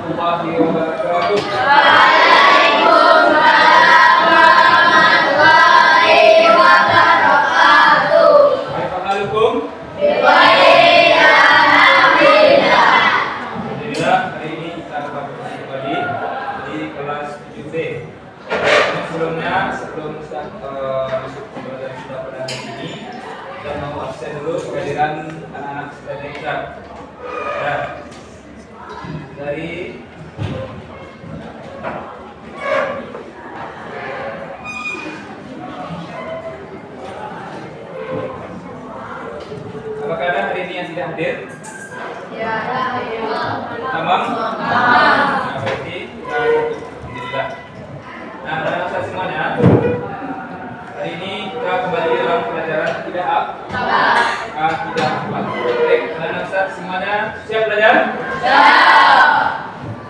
warahmatullahi wabarakatuh. Waalaikumsalam warahmatullahi wabarakatuh. Assalamualaikum. Alhamdulillah, hari ini kita kembali di kelas 7B. Sebelum masuk pembelajaran kita pada hari ini, kita mau absen dulu kehadiran anak-anak sekolah kita. Ya, dari apakah ada hari ini yang tidak hadir? Ya, Tamam? Nah, berarti kita tutup. Alhamdulillah. Nah, anak-anak semuanya, hari ini kita kembali dalam pelajaran akidah akhlak. Baik, anak-anak semuanya siap belajar? siap.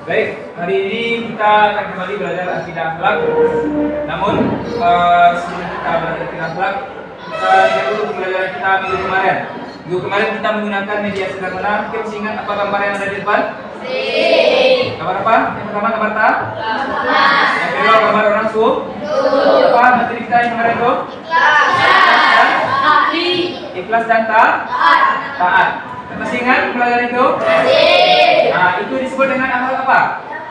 Baik, hari ini kita akan kembali belajar akidah akhlak. Namun sebelum kita belajar akidah akhlak, kita lihat dulu pembelajaran kita minggu kemarin. Minggu kemarin kita menggunakan media sederhana. Kita masih ingat apa gambar yang ada di depan? Gambar apa? Yang pertama gambar ta? Yang kedua gambar orang su? Apa materi kita yang kemarin itu? Ikhlas dan taat. Masih ingat pelajaran itu? Nah, itu disebut dengan akhlak apa?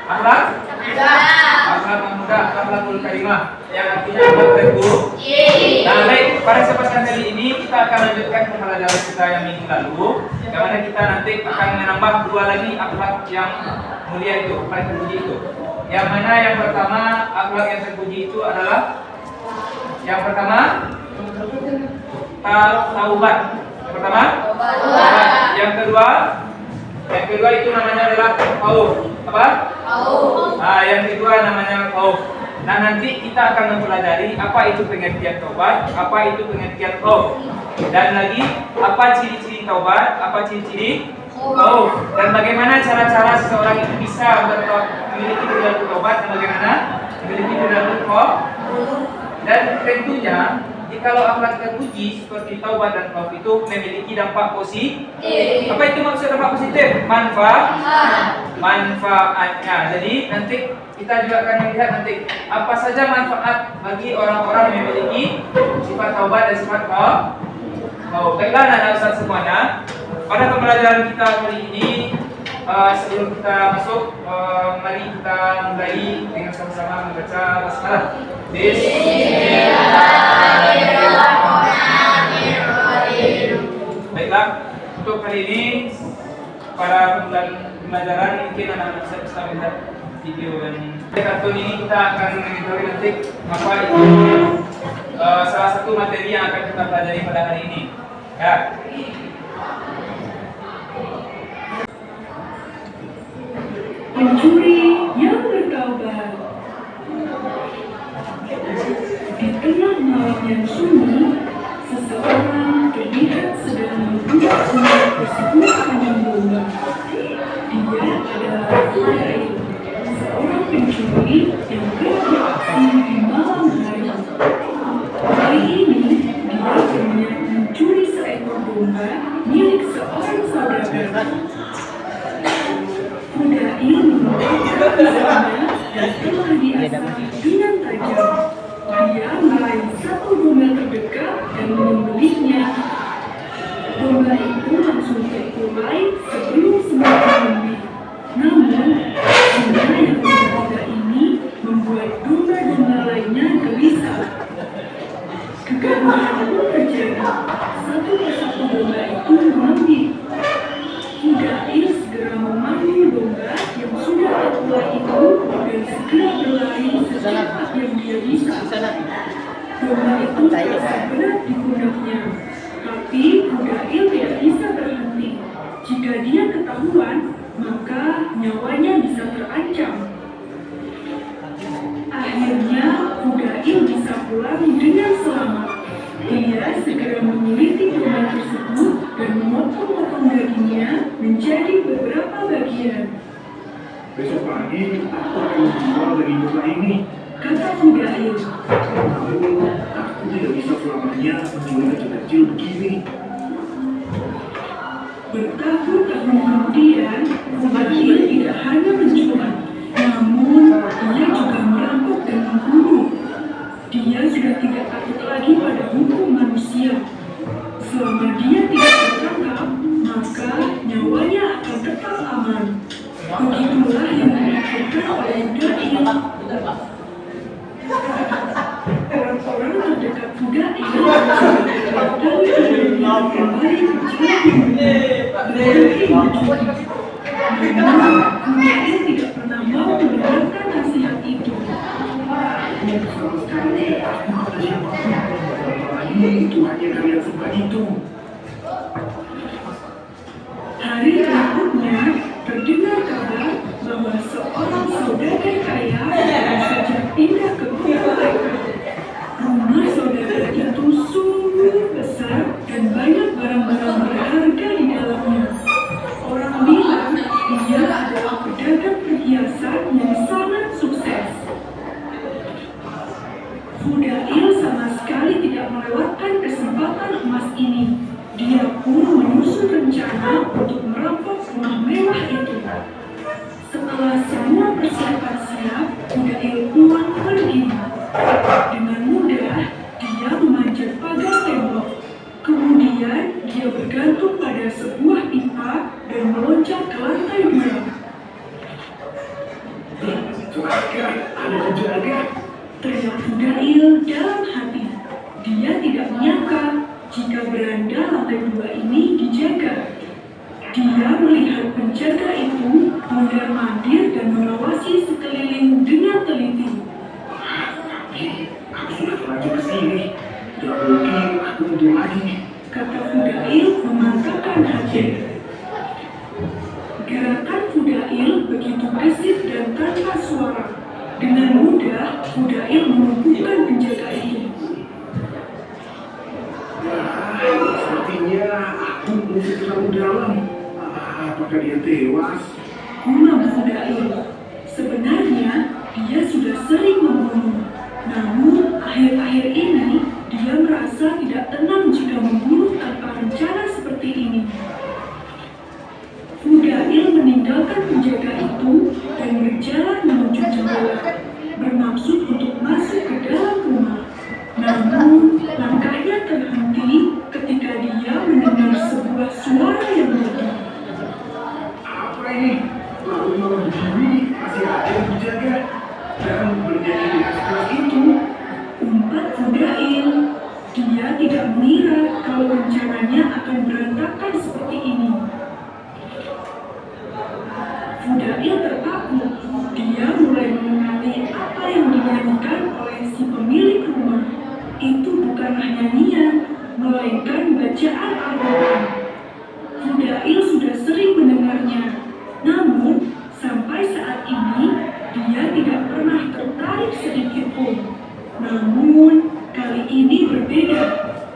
Akhlak mudah, akhlakul karimah, yang artinya akhlak terburuk. Nah, baik, pada kesempatan kali ini kita akan lanjutkan pembelajaran kita yang minggu lalu, yang mana kita nanti akan menambah dua lagi akhlak yang mulia itu, paling terpuji itu. Yang mana yang pertama akhlak yang terpuji itu adalah yang pertama taubat. Yang pertama taubat. Yang kedua itu namanya adalah khauf. Apa? Khauf. Nah, yang kedua namanya khauf. Nah, nanti kita akan mempelajari apa itu pengertian taubat, apa itu pengertian khauf. Dan lagi apa ciri-ciri taubat, apa ciri-ciri khauf. Dan bagaimana cara-cara seseorang itu bisa memiliki perilaku taubat dan bagaimana memiliki perilaku khauf. Dan tentunya jikalau akhlak terpuji seperti taubat dan khauf itu memiliki dampak positif. Apa itu maksud dampak positif? Manfaatnya. Jadi nanti kita juga akan melihat nanti apa saja manfaat bagi orang-orang yang memiliki sifat taubat dan sifat khauf. Baiklah anak-anak Ustaz semuanya, pada pembelajaran kita kali ini sebelum kita masuk, mari kita mulai dengan sama-sama membaca basmalah. Bismillahirrahmanirrahim. Baiklah, untuk kali ini pada pembelajaran mungkin anak-anak bisa melihat video dan kartun ini kita akan mengetahui nanti apa itu salah satu materi yang akan kita pelajari pada hari ini. Ya. Pencuri yang bertaubat. Di tengah malam yang sunyi, seseorang terlihat sedang membuat ular tersebut dengan domba. Dia adalah Fudail, seorang pencuri yang beraksi di malam hari. Hari ini dia berniat mencuri seekor domba milik seorang saudagar. Fudail menemukan pisaunya dan telah diasah dengan tajam. Dia meraih satu domba terdekat dan menyembelihnya. Domba itu langsung terkulai sebelum semua menyembelih. Namun, zina yang berbeda ini membuat domba-domba lainnya gelisah. Kegaduhan pun terjadi. Satu persatu domba itu mengambil. Fudail segera memanggil domba yang sudah terkulai itu dan segera berlari secepat yang dia bisa. Domba itu terasa berat di pundaknya, tapi Fudail tidak bisa berhenti. Jika dia ketahuan, maka nyawanya bisa terancam. Akhirnya Fudail bisa pulang dengan selamat. Dia segera menguliti domba tersebut dan memotong-potong dagingnya menjadi beberapa bagian. Besok pagi aku akan menjual daging domba ini, Kata Fudail. namun aku tidak bisa selamanya menjual kecil-kecil begini. Bertahun-tahun kemudian, Fudail tidak hanya menjual Selama dia tidak tertangkap, maka nyawanya akan tetap aman. Begitulah yang dilakukan oleh Fudail. Orang-orang terdekat Fudail mengetahui kejadian kembali terjadi. Namun, Fudail tidak pernah mau mendengarkan nasihat itu. Sama sekali aku kata siapapun. Itu hanya kalian sempat itu. Hari berikutnya, terdengar kabar bahwa seorang saudagar kaya baru saja pindah ke rumah mereka. Rumah saudagar itu sungguh besar dan banyak barang-barang berharga di dalamnya. Orang bilang dia adalah pedagang perhiasan yang sangat sukses. Fudail sama sekali tidak melewatkan kesempatan emas ini. Dia pun menyusun rencana untuk merampok rumah mewah itu. Setelah semua persiapan siap, Fudail pun pergi. Dengan mudah, dia memanjat pagar tembok. Kemudian, dia bergantung pada sebuah pipa dan meloncat ke lantai 2. Celaka, ada penjaga. Teriak Fudail dalam hati. Dia tidak menyangka jika beranda lantai 2 ini dijaga. Dia melihat penjaga itu mondar-mandir dan mengawasi sekeliling dengan teliti. Tapi aku sudah terlanjur ke sini. Tidak mungkin aku mundur lagi. Kata Fudail memantapkan hati. Gerakan Fudail begitu gesit dan tanpa suara. Dengan mudah, Fudail melumpuhkan penjaga itu. Sepertinya aku masih terlalu dalam. Apakah dia tewas? Gumam Fudail. Sebenarnya, dia sudah sering membunuh. Namun, akhir-akhir ini, dia merasa tidak tenang jika membunuh tanpa rencana seperti ini. Fudail meninggalkan penjaga itu dan berjalan menuju jendela, bermaksud untuk masuk ke dalam rumah. Namun, langkahnya terhenti ketika dia mendengar sebuah suara yang merdu. Apa ini? Malam begini masih ada yang menjaga dan bernyanyi dengan sekeras itu. Umpat Fudail. Dia tidak mengira kalau rencananya akan berantakan seperti ini. Fudail terpaku. Dia mulai mengenali apa yang dinyanyikan oleh si pemilik rumah. Itu bukanlah nyanyian, melainkan bacaan Al-Quran. Fudail sudah sering mendengarnya. Namun, sampai saat ini, dia tidak pernah tertarik sedikit pun. Namun, kali ini berbeda.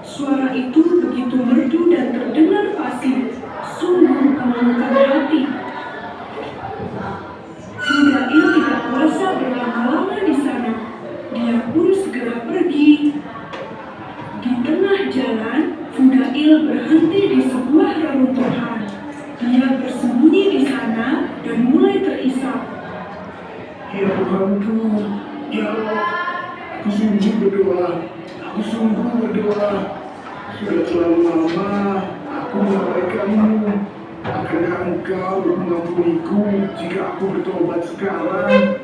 Suara itu begitu merdu dan terdengar fasih. Sungguh memalukan hati. Fudail tidak kuasa berlama-lama di sana. Dia pun segera pergi. Di tengah jalan, Fudail berhenti di sebuah reruntuhan. Dia bersembunyi di sana dan mulai terisap. Ya Tuhanku, ya Allah, aku sungguh berdoa, aku sungguh berdoa. Sudah terlalu lama aku mengabaikanmu. Akankah engkau mengampuniku jika aku bertobat sekarang?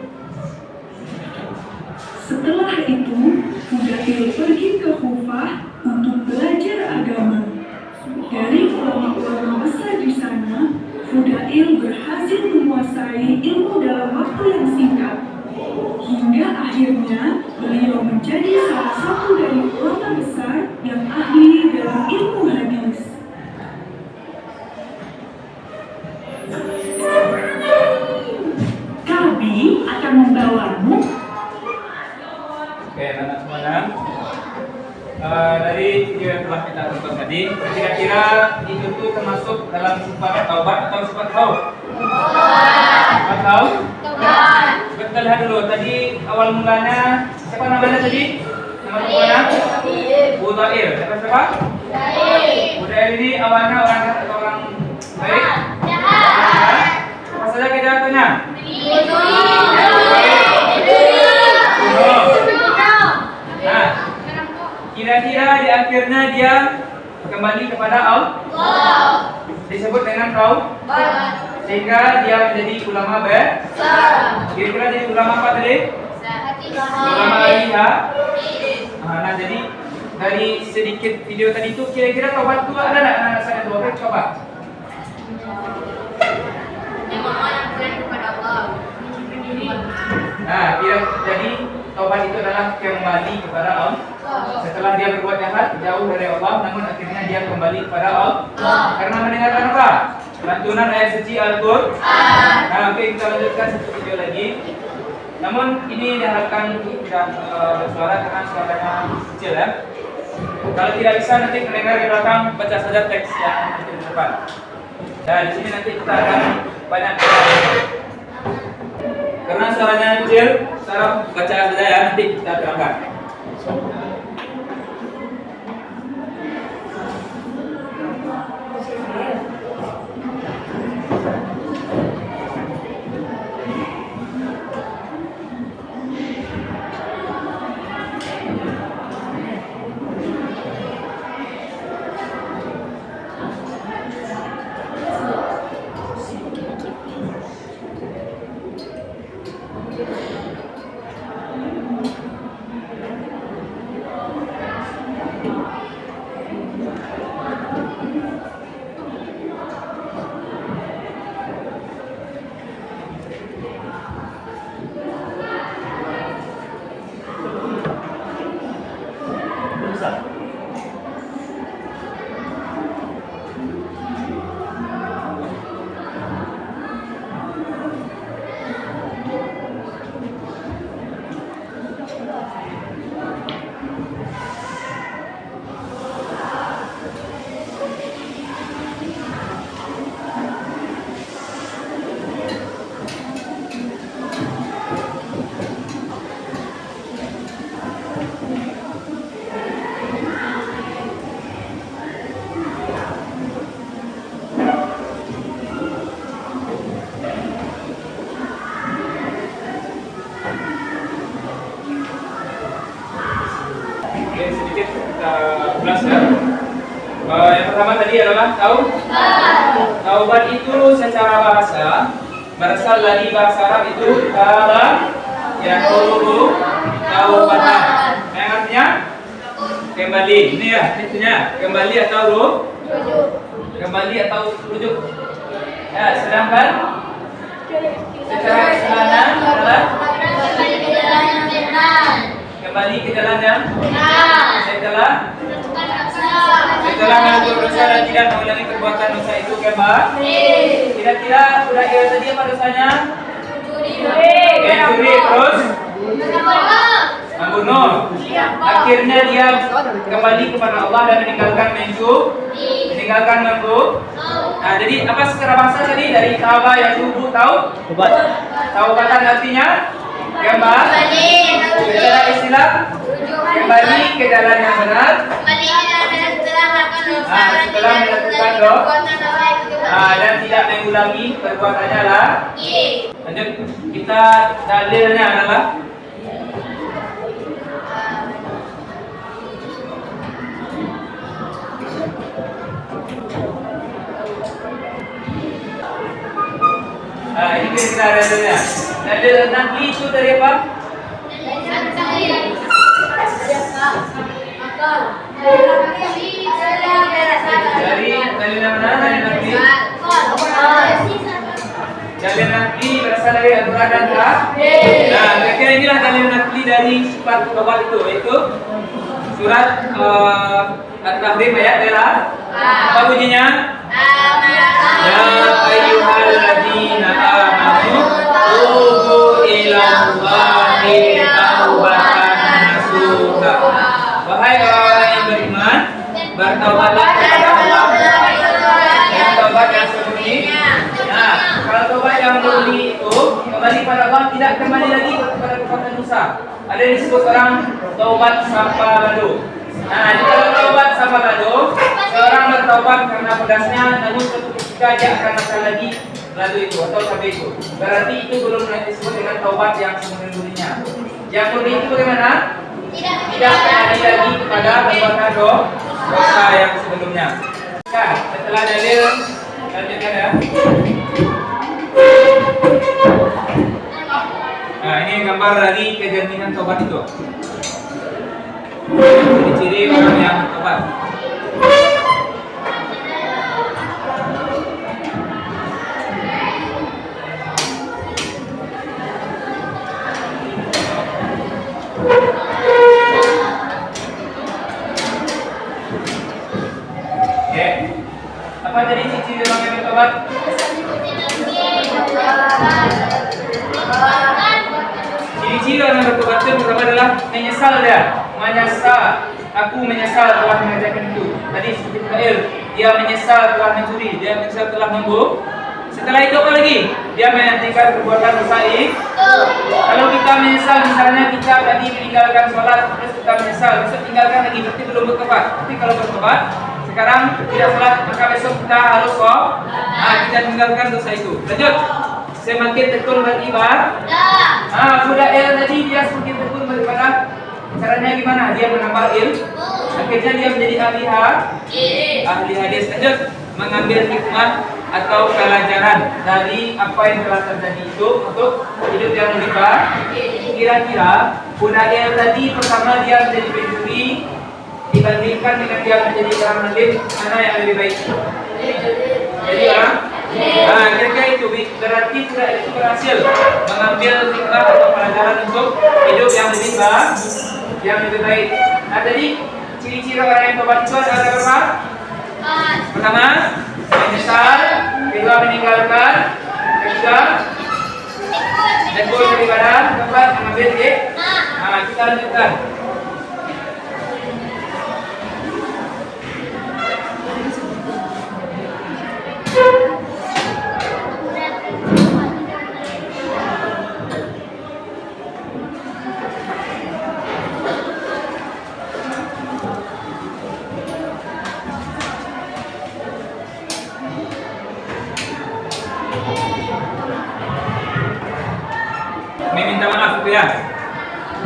Setelah itu, Fudail pergi ke Kufah untuk belajar agama. Dari ulama-ulama besar di sana, Fudail berhasil menguasai ilmu dalam waktu yang singkat. Hingga akhirnya beliau menjadi salah satu dari ulama besar yang ahli dalam ilmu hadis. Kami akan membawamu. Oke, anak-anak semuanya. Dari video yang telah kita tonton tadi, kira-kira itu tuh termasuk dalam sifat taubat atau sifat khauf? Sifat khauf? Kita lihat dulu. Tadi awal mulanya siapa namanya tadi? Nama semuanya? Fudail. Siapa? Fudail ini awalnya orang jahat atau orang baik? Apa saja kejahatannya? Nah, kira-kira di akhirnya dia kembali kepada Allah disebut dengan taubat. Sehingga dia menjadi ulama besar. Kira-kira jadi ulama apa tadi? Ulama alihah. Nah, jadi dari sedikit video tadi itu kira-kira taubat itu ada nggak anak saya dua kali coba? Nah, jadi taubat itu adalah kembali kepada Allah. Setelah dia berbuat jahat jauh dari Allah, namun akhirnya dia kembali kepada Allah. Karena mendengarkan apa? Lantunan ayat suci Al-Qur'an. Nah, oke, kita lanjutkan satu video lagi. Namun ini diharapkan tidak bersuara karena suaranya kecil ya. Kalau tidak bisa nanti mendengar di belakang, baca saja teks yang di depan. Nah, di sini nanti kita akan banyak karena suaranya kecil, secara baca saja ya, nanti kita terangkan. Sedikit kita ulas ya. Yang pertama tadi adalah taubat itu secara bahasa berasal dari bahasa Arab itu yatubu taubatan. Yang artinya kembali. Ini ya, intinya kembali atau rujuk. Ya, sedangkan secara keseluruhan adalah kembali ke jalan yang setelah melakukan dosa dan tidak mengulangi perbuatan dosa itu kembali. Kira-kira sudah kira tadi apa dosanya? Mencuri terus membunuh. Akhirnya dia kembali kepada Allah dan meninggalkan meninggalkan membunuh. Nah, jadi apa secara bahasa tadi dari tauba yang tubuh taubatan artinya kembali. Secara istilah kembali ke jalan yang benar. Setelah melakukan dosa dan tidak mengulangi perbuatannya lagi. Lanjut, kita dalilnya adalah ini kira-kira dalilnya. Dalil nakli itu dari apa? Dari mana? Dari nakli. Dalil nakli berasal dari Al-Quran dan hadis. Nah, kira-kira inilah dalil nakli dari sifat taubat itu, yaitu surat At-Tahrim ayat 8. Apa bunyinya? Ya ayyuhalladzina amanu tubu ilallahi taubatan nasuha. Wahai orang-orang yang beriman, bertaubatlah kepada Allah dengan taubat yang sesungguhnya. Nah, kalau taubat yang murni itu kembali pada Allah, tidak kembali lagi kepada perbuatan dosa. Ada yang disebut orang taubat sampa ladu. Nah, kalau taubat sampa ladu, seorang bertaubat karena pedasnya, namun suatu ketika dia akan makan lagi ladu itu atau cabai itu. Berarti itu belum disebut dengan taubat yang semurni-murninya. Yang murni itu bagaimana? Tidak kembali lagi kepada perbuatan dosa yang sebelumnya. semuanya. Nah, setelah dalil lanjutkan ya. Nah, ini gambar dari kejernihan tobat itu. Ciri-ciri orang yang tobat. Oke. Apa jadi ciri-ciri orang yang bertobat? Ciri-ciri orang yang bertobat itu pertama adalah menyesal dia. Menyesal. Aku menyesal telah mengerjakan itu. Tadi seperti Kail, dia menyesal telah mencuri, dia menyesal telah membunuh. Setelah itu apa lagi? Dia menghentikan perbuatan dosa ini. Kalau kita menyesal, misalnya kita tadi meninggalkan sholat, terus kita menyesal, besok tinggalkan lagi, berarti belum bertobat. Tapi kalau bertobat, sekarang tidak sholat, maka besok kita harus kita tinggalkan dosa itu. Lanjut. Semakin tekun beribadah. Budak tadi dia semakin tekun beribadah. Caranya gimana? Dia menambah ilmu. Akhirnya dia menjadi ahli hadis. Lanjut. Mengambil hikmah atau pelajaran dari apa yang telah terjadi itu untuk hidup yang lebih baik. Kira-kira budak tadi pertama dia menjadi pencuri dibandingkan dengan dia menjadi orang alim, mana yang lebih baik? Jadi orang. Kira-kira itu berarti budak itu berhasil mengambil hikmah atau pelajaran untuk hidup yang lebih baik, Nah, jadi ciri-ciri orang yang tobat itu ada berapa? Pertama, menyesal. Kedua, meninggalkan. Ketiga, tekun beribadah. Keempat, mengambil hikmah. Kita lanjutkan. Meminta maaf ya.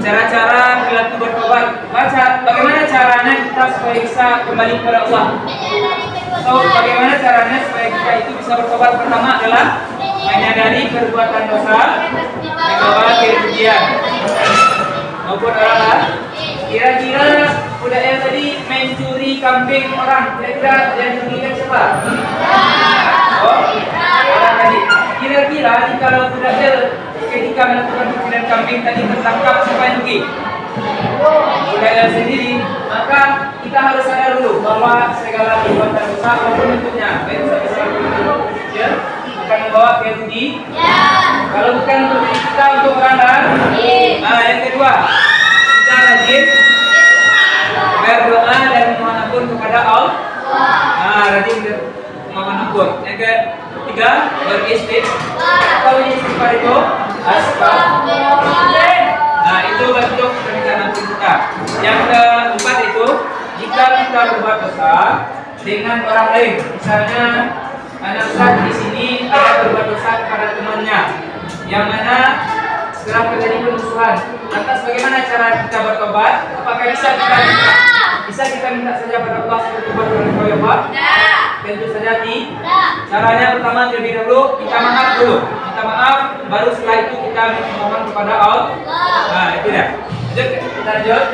Cara-cara perilaku bertobat. Bagaimana caranya kita supaya bisa kembali kepada Allah? Bagaimana caranya supaya kita itu bisa bertobat? Pertama adalah menyadari perbuatan dosa yang membawa kerugian maupun orang. Kira-kira budak yang tadi mencuri kambing orang, kira-kira yang dirugikan siapa? Orang tadi. Kira-kira kalau budak ketika melakukan pencurian kambing tadi tertangkap, siapa yang rugi? Budak sendiri. Maka kita harus sadar dulu bahwa segala perbuatan dosa apapun bentuknya, baik dosa besar maupun kecil, akan membawa kerugian. Kalau bukan untuk diri kita, untuk orang lain. Yang kedua, kita rajin berdoa dan memohon ampun kepada Allah. Rajin memohon ampun. Yang ketiga, beristighfar. Kalau istighfar itu astagfirullah. Itu bentuk permintaan ampun kita. Yang keempat itu, jika kita berbuat dosa dengan orang lain, misalnya anak Ustaz di sini ada berbuat dosa kepada temannya, yang mana setelah terjadi permusuhan, lantas bagaimana cara kita bertobat? Apakah bisa kita minta saja pada Allah seperti bertobat? Tentu saja tidak. Caranya pertama terlebih dahulu minta maaf, baru setelah itu kita memohon kepada Allah. Itu ya. Kita lanjut.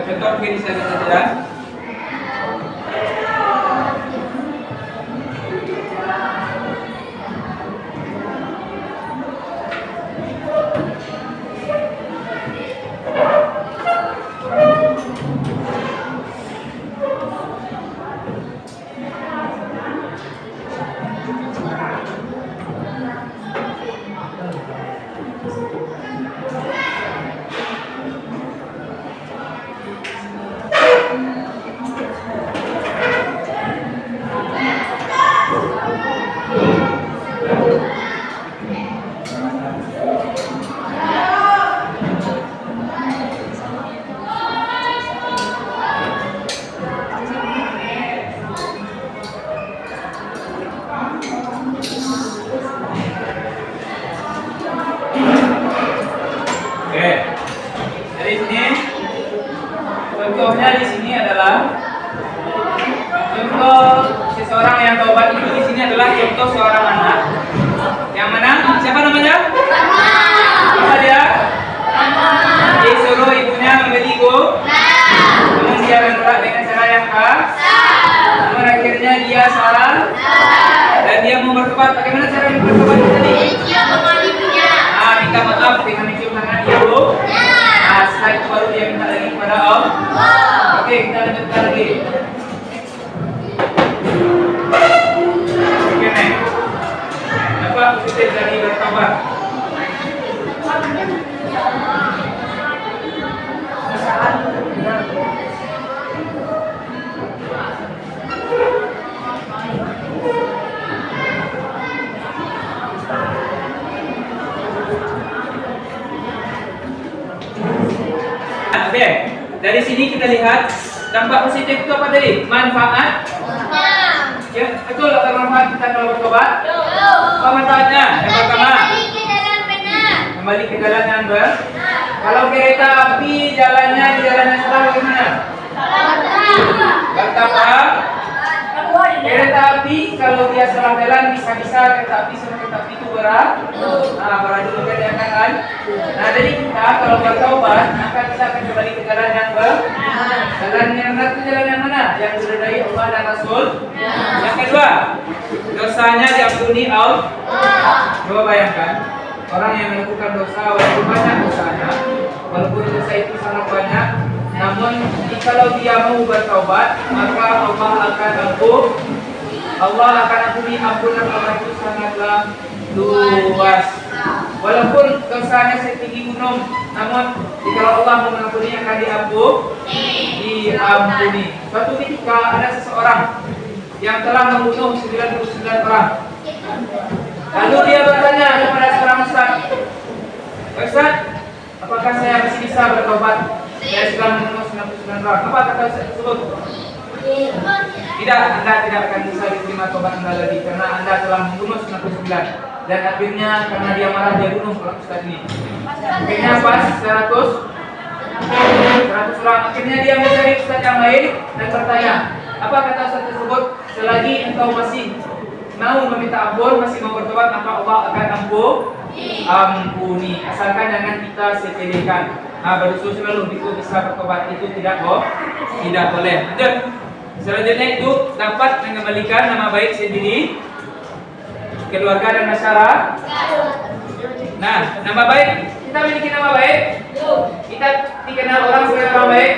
Contoh begini saja. Contohnya di sini adalah contoh seseorang yang taubat itu di sini adalah contoh seorang anak yang mana? Siapa namanya? Apa dia? Dia suruh ibunya membeli namun dia menolak dengan cara yang namun akhirnya dia salah dan dia mau bertobat. Bagaimana cara bertobat tadi? Minta maaf dengan mencium tangan ibu. Setelah itu baru dia minta lagi kepada Allah. Oke, kita lanjutkan lagi. Oke, next. Apa positif dari bertobat? Oke, dari sini kita lihat dampak positif itu apa tadi? Manfaat. Ya, betul atau manfaat kita kalau bertobat? Apa manfaatnya? Yang pertama, kembali ke jalan yang benar. Kalau kereta api jalannya di jalan yang salah bagaimana? Betapa kereta api kalau dia salah jalan bisa-bisa kereta api itu berat. Berat dulu kan? Nah, jadi kita kalau bertobat maka kita akan kembali ke jalan yang benar. Jalan yang benar itu jalan yang mana? Yang diridhai Allah dan Rasul. Yang kedua, dosanya diampuni Allah. Coba bayangkan, orang yang melakukan dosa walaupun banyak dosanya, walaupun dosa itu sangat banyak, namun jikalau dia mau bertaubat, maka Allah akan ampuni. Ampunan Allah itu sangatlah luas. Walaupun dosanya setinggi gunung, namun jikalau Allah mau mengampuni akan diampuni. Suatu ketika ada seseorang yang telah membunuh 99 orang. Lalu dia bertanya kepada seorang ustaz, "Ustaz, apakah saya masih bisa bertobat? Saya sudah membunuh 99 orang." Apa kata ustaz tersebut? Tidak, Anda tidak akan bisa diterima tobat Anda lagi karena Anda telah membunuh 99. Dan akhirnya karena dia marah dia bunuh orang ustaz ini. Akhirnya pas 100 orang. Akhirnya dia mencari ustaz yang lain dan bertanya, apa kata ustaz tersebut? Selagi engkau masih mau meminta ampun, masih mau bertobat, maka Allah akan ampuni. Asalkan jangan kita sepelekan. Berusaha selalu itu bisa bertobat itu tidak boleh. Lanjut. Selanjutnya itu dapat mengembalikan nama baik sendiri, keluarga dan masyarakat. Nah, nama baik, kita memiliki nama baik. Kita dikenal orang sebagai orang baik.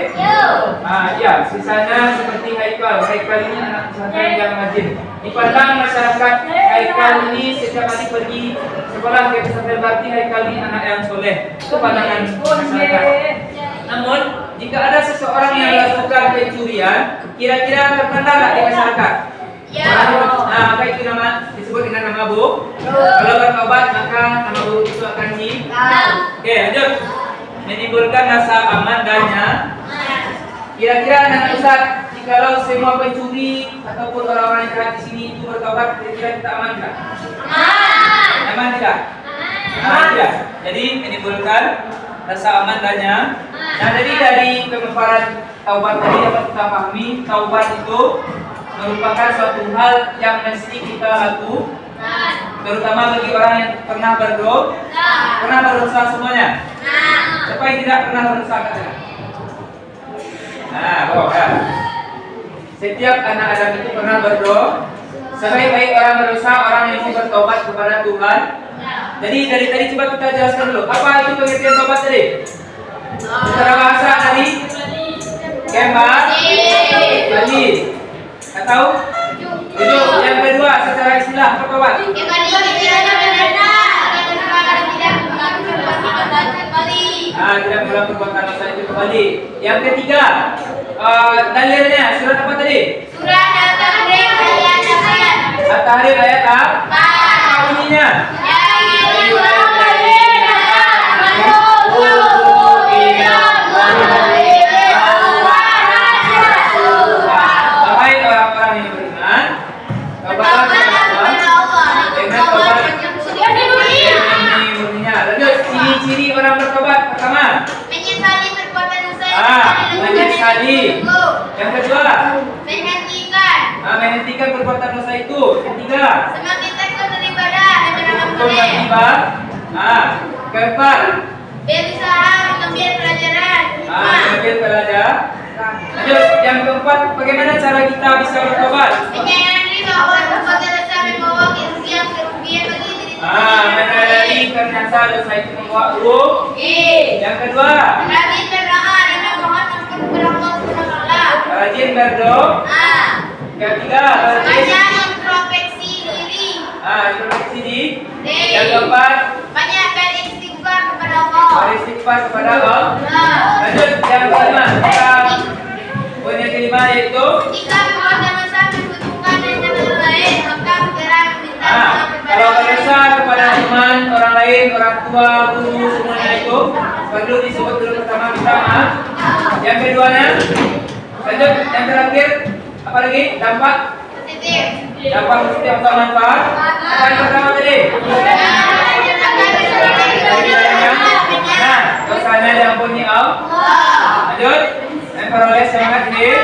Ya, sisanya seperti Haikal. Haikal ini anak pesantren yang rajin. Dipandang masyarakat, Haikal ini setiap hari pergi sekolah ke pesantren, berarti Haikal ini anak yang soleh. Itu pandangan masyarakat. Namun, jika ada seseorang yang melakukan pencurian, kira-kira terpandang nggak di masyarakat? Maka itu disebut dengan nama buruk. Kalau bertobat maka nama buruk itu akan hilang. Oke, lanjut. Menimbulkan rasa aman dannya. Kira-kira anak Ustaz, jikalau semua pencuri ataupun orang-orang yang jahat di sini itu bertobat, kira-kira kita aman tidak? Aman tidak? Tidak. Jadi menimbulkan rasa aman dannya. Nah, jadi dari pemaparan taubat tadi dapat kita pahami, taubat itu merupakan suatu hal yang mesti kita lakukan, terutama bagi orang yang pernah berdosa semuanya. Siapa yang tidak pernah berdosa katanya? Kan? Setiap anak Adam itu pernah berdosa. Sebaik-baik orang berdosa, orang yang mau bertobat kepada Tuhan. Jadi dari tadi coba kita jelaskan dulu. Apa itu pengertian tobat tadi? Secara bahasa tadi kembali. Atau yang kedua secara istilah bertobat. Tidak mengulang perbuatan dosa itu kembali. Yang ketiga, dalilnya surat apa tadi? Surat At-Tahrim ayat apa? Bunyinya? Wahai orang-orang yang beriman, tobatlah kepada Allah dengan tobat yang murninya. Lanjut, ciri-ciri orang bertobat pertama. Menyesali perbuatan dosa. Menyesali mengenali. Yang kedua, Menghentikan. menghentikan perbuatan dosa itu. Ketiga, Semakin takut daripada menyenangkan hukum akibat. Keempat, berusaha mengambil pelajaran. mengambil pelajaran. Lanjut, yang keempat, bagaimana cara kita bisa bertobat? Menyadari bahwa perbuatan dosa membawa kerugian bagi diri sendiri. Menyadari ternyata dosa itu membawa rugi. Yang kedua, Rajin berdoa dan memohon ampun kepada Allah Subhanahu wa Ta'ala. rajin berdoa. Ketiga, rajin Banyak introspeksi diri. introspeksi diri. Yang keempat, Banyak beristighfar kepada Allah. beristighfar kepada Allah. Nah, Lanjut, yang kelima, poin yang kelima yaitu jika perbuatan dosa membutuhkan dan orang lain, maka segera meminta maaf kepada kalau Allah. berdosa kepada teman, orang lain, orang tua, guru, semuanya itu perlu disebut dulu pertama minta maaf. Yang keduanya, lanjut, yang terakhir, apa lagi? Dampak Positif. positif atau manfaat. Apa yang pertama tadi? Dosanya diampuni Allah. Lanjut, memperoleh semangat hidup.